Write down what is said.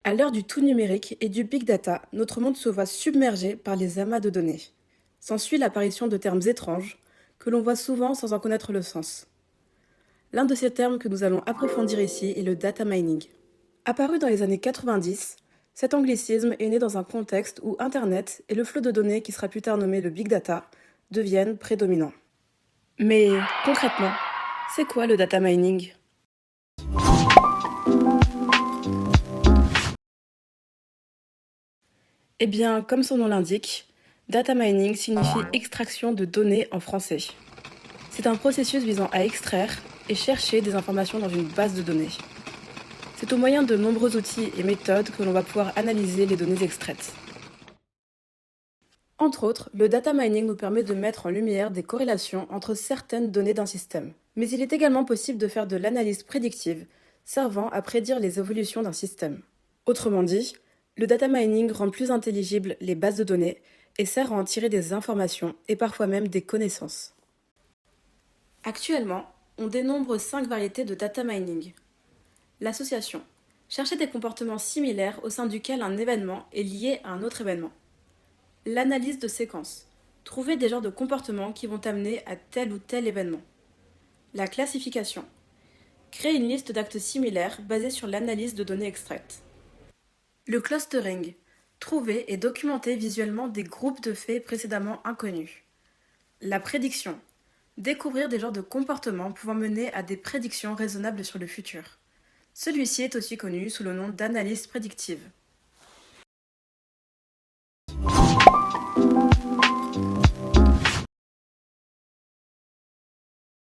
À l'heure du tout numérique et du big data, notre monde se voit submergé par les amas de données. S'ensuit l'apparition de termes étranges, que l'on voit souvent sans en connaître le sens. L'un de ces termes que nous allons approfondir ici est le data mining. Apparu dans les années 90, cet anglicisme est né dans un contexte où Internet et le flot de données qui sera plus tard nommé le big data deviennent prédominants. Mais concrètement, c'est quoi le data mining? Eh bien, comme son nom l'indique, data mining signifie extraction de données en français. C'est un processus visant à extraire et chercher des informations dans une base de données. C'est au moyen de nombreux outils et méthodes que l'on va pouvoir analyser les données extraites. Entre autres, le data mining nous permet de mettre en lumière des corrélations entre certaines données d'un système. Mais il est également possible de faire de l'analyse prédictive, servant à prédire les évolutions d'un système. Autrement dit, le data mining rend plus intelligibles les bases de données et sert à en tirer des informations et parfois même des connaissances. Actuellement, on dénombre 5 variétés de data mining. L'association. Chercher des comportements similaires au sein duquel un événement est lié à un autre événement. L'analyse de séquences. Trouver des genres de comportements qui vont amener à tel ou tel événement. La classification. Créer une liste d'actes similaires basée sur l'analyse de données extraites. Le clustering. Trouver et documenter visuellement des groupes de faits précédemment inconnus. La prédiction. Découvrir des genres de comportements pouvant mener à des prédictions raisonnables sur le futur. Celui-ci est aussi connu sous le nom d'analyse prédictive.